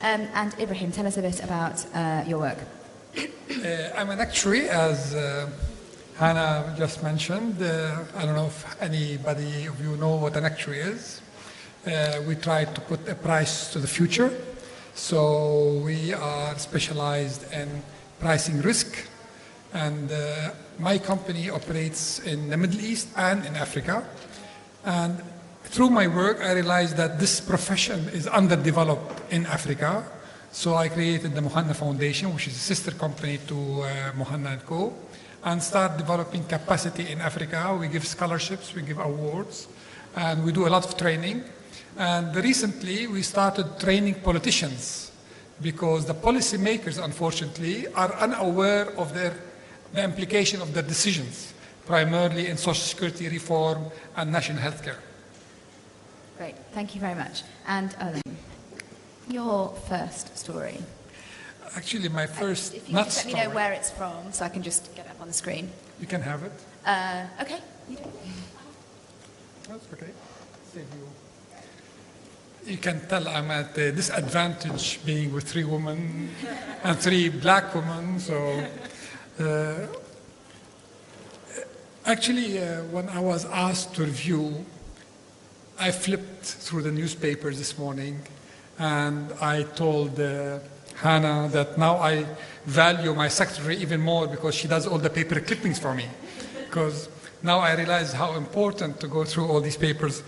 And Ibrahim, tell us a bit about your work. I'm an actuary, as Hannah just mentioned. I don't know if anybody of you know what an actuary is. We try to put a price to the future. So we are specialized in pricing risk. And my company operates in the Middle East and in Africa. And through my work, I realized that this profession is underdeveloped in Africa. So I created the Muhanna Foundation, which is a sister company to Muhanna & Co., and start developing capacity in Africa. We give scholarships, we give awards, and we do a lot of training. And recently, we started training politicians because the policymakers, unfortunately, are unaware of the implication of their decisions, primarily in social security reform and national health care. Great, thank you very much. And your first story. Actually, my first, if you could just let me know where it's from, so I can just get it up on the screen. You can have it. Okay, you do. That's okay. Save you. You can tell I'm at a disadvantage being with 3 women and 3 black women. So, actually, when I was asked to review, I flipped through the newspapers this morning, and I told Hannah that now I value my secretary even more because she does all the paper clippings for me. Because now I realize how important to go through all these papers.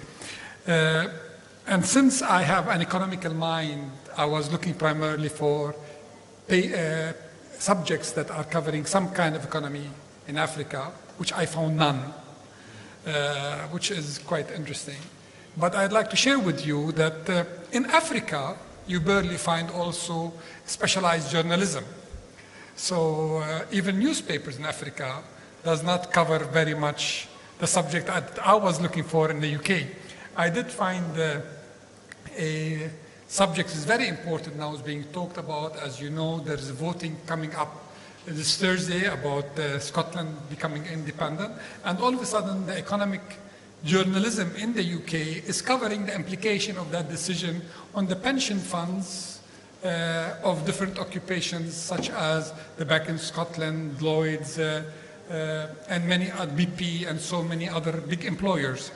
And since I have an economical mind, I was looking primarily for subjects that are covering some kind of economy in Africa, which I found none, which is quite interesting. But I'd like to share with you that in Africa, you barely find also specialized journalism. So even newspapers in Africa does not cover very much the subject that I was looking for in the UK. I did find a subject is very important now is being talked about. As you know, there's voting coming up this Thursday about Scotland becoming independent. And all of a sudden, the economic journalism in the UK is covering the implication of that decision on the pension funds of different occupations, such as the Bank in Scotland, Lloyd's, and many BP, and so many other big employers.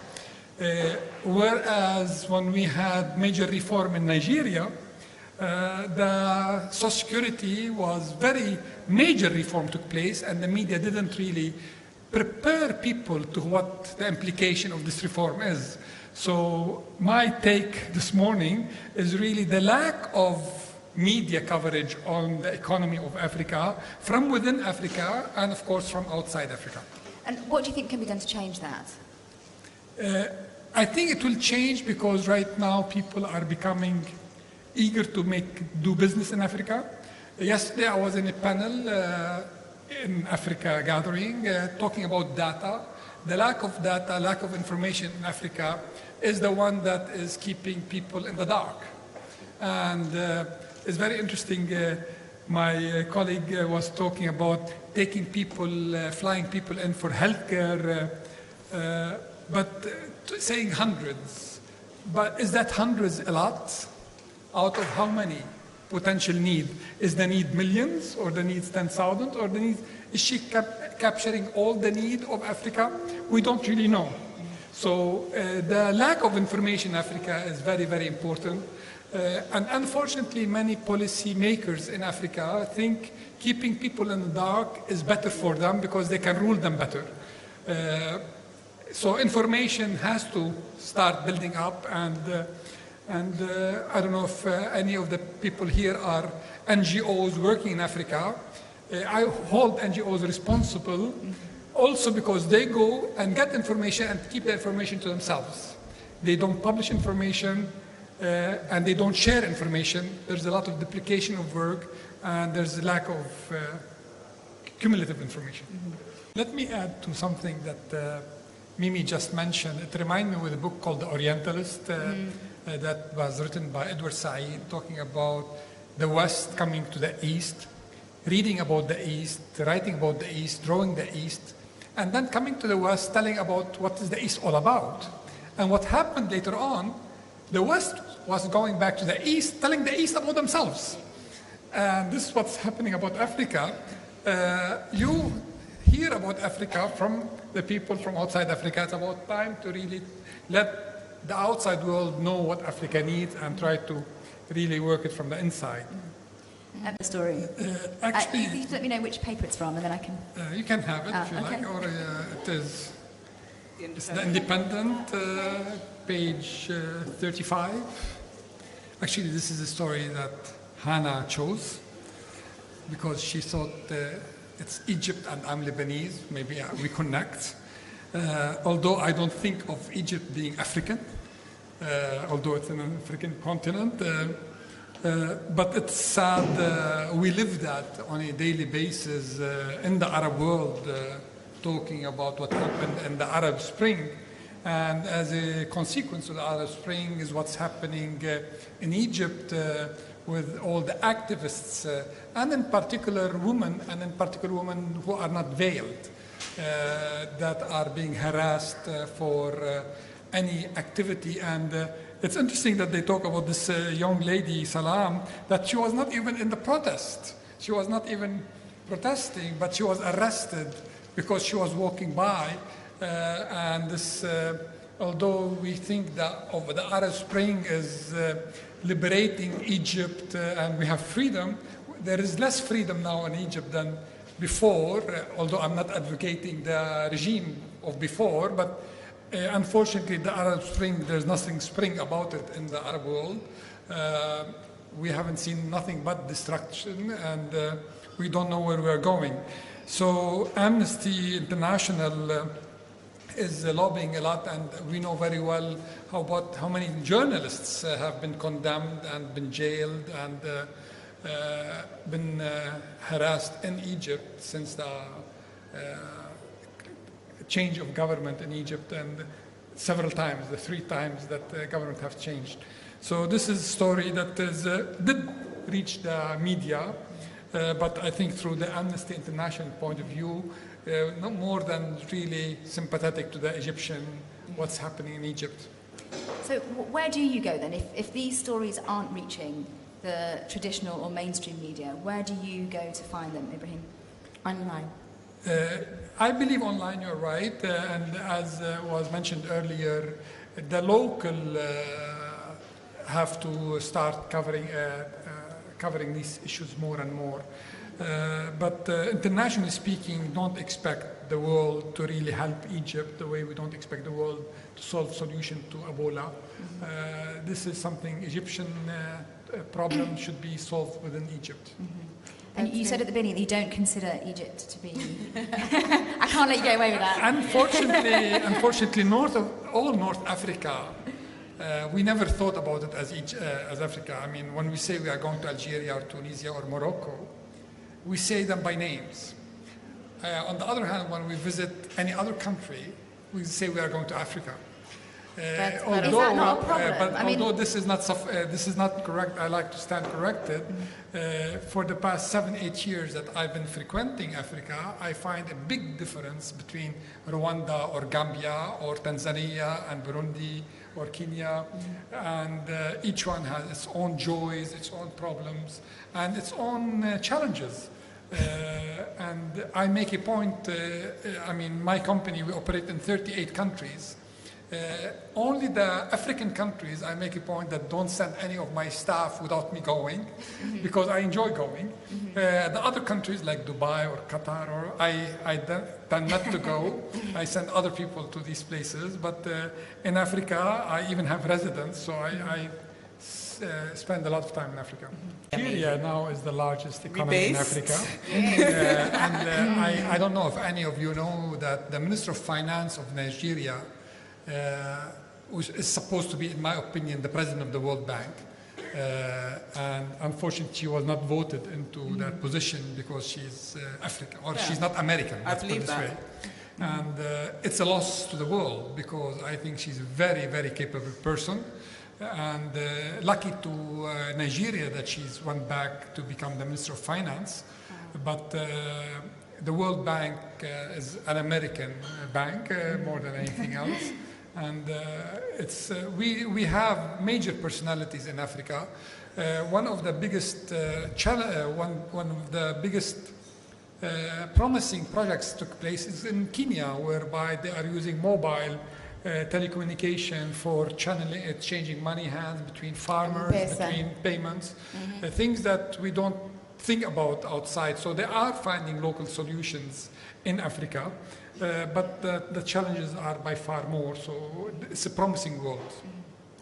Whereas when we had major reform in Nigeria, the Social Security was very major reform took place, and the media didn't really prepare people to what the implication of this reform is. So my take this morning is really the lack of media coverage on the economy of Africa from within Africa and of course from outside Africa. And what do you think can be done to change that? I think it will change because right now people are becoming eager to do business in Africa. Yesterday I was in a panel in Africa gathering talking about data. The lack of data, lack of information in Africa is the one that is keeping people in the dark. And it's very interesting, my colleague was talking about taking people, flying people in for healthcare, but saying hundreds. But is that hundreds a lot? Out of how many potential need? Is the need millions, or the need 10,000, or the need, is she capturing all the need of Africa? We don't really know. So the lack of information in Africa is very, very important. And unfortunately, many policy makers in Africa think keeping people in the dark is better for them because they can rule them better. So information has to start building up, and I don't know if any of the people here are NGOs working in Africa. I hold NGOs responsible also because they go and get information and keep the information to themselves. They don't publish information and they don't share information. There's a lot of duplication of work and there's a lack of cumulative information. Let me add to something that Mimi just mentioned. It reminded me of a book called The Orientalist that was written by Edward Said, talking about the West coming to the East, reading about the East, writing about the East, drawing the East, and then coming to the West, telling about what is the East all about. And what happened later on, the West was going back to the East, telling the East about themselves. And this is what's happening about Africa. You hear about Africa from the people from outside Africa. It's about time to really let the outside world know what Africa needs and try to really work it from the inside. The story. Actually, you let me know which paper it's from, and then I can. you can have it if you okay. like, or it is. It's the Independent, page 35. Actually, this is a story that Hannah chose because she thought it's Egypt and I'm Lebanese. Maybe we connect. Although I don't think of Egypt being African, although it's an African continent. But it's sad, we live that on a daily basis in the Arab world, talking about what happened in the Arab Spring. And as a consequence of the Arab Spring is what's happening in Egypt with all the activists, and in particular women, who are not veiled, that are being harassed for any activity. And it's interesting that they talk about this young lady, Salam, that she was not even in the protest. She was not even protesting, but she was arrested because she was walking by. And this, although we think that of the Arab Spring is liberating Egypt and we have freedom, there is less freedom now in Egypt than before, although I'm not advocating the regime of before, but unfortunately, the Arab Spring, there's nothing spring about it in the Arab world. We haven't seen nothing but destruction, and we don't know where we're going. So Amnesty International is lobbying a lot, and we know very well how many journalists have been condemned and been jailed and been harassed in Egypt since the change of government in Egypt, and several times, the 3 times that the government have changed. So this is a story that did reach the media, but I think through the Amnesty International point of view, not more than really sympathetic to the Egyptian, what's happening in Egypt. So where do you go then? If these stories aren't reaching the traditional or mainstream media, where do you go to find them, Ibrahim? Online. I believe online, you're right, and as was mentioned earlier, the local have to start covering these issues more and more. But internationally speaking, don't expect the world to really help Egypt the way we don't expect the world to solve solution to Ebola. This is something Egyptian problem should be solved within Egypt. And you said at the beginning that you don't consider Egypt to be... I can't let you get away with that. Unfortunately, all North Africa, we never thought about it as Africa. I mean, when we say we are going to Algeria or Tunisia or Morocco, we say them by names. On the other hand, when we visit any other country, we say we are going to Africa. But is that not a problem? Although this is not correct, I like to stand corrected. For the past 7-8 years that I've been frequenting Africa, I find a big difference between Rwanda or Gambia or Tanzania and Burundi or Kenya, and each one has its own joys, its own problems, and its own challenges. And I make a point, my company, we operate in 38 countries. Only the African countries, I make a point that don't send any of my staff without me going, because I enjoy going. The other countries like Dubai or Qatar, or I tend not to go. I send other people to these places. But in Africa, I even have residents, so I spend a lot of time in Africa. Nigeria now is the largest economy in Africa. I don't know if any of you know that the Minister of Finance of Nigeria is supposed to be, in my opinion, the president of the World Bank. And unfortunately, she was not voted into that position because she's African, or she's not American, let's put it this way. And it's a loss to the world because I think she's a very, very capable person. And lucky to Nigeria that she's went back to become the Minister of Finance. But the World Bank is an American bank more than anything else. And we have major personalities in Africa. One of the biggest promising projects took place is in Kenya, whereby they are using mobile telecommunication for channeling, exchanging money hands between farmers, between payments, things that we don't think about outside. So they are finding local solutions in Africa, but the challenges are by far more. So it's a promising world.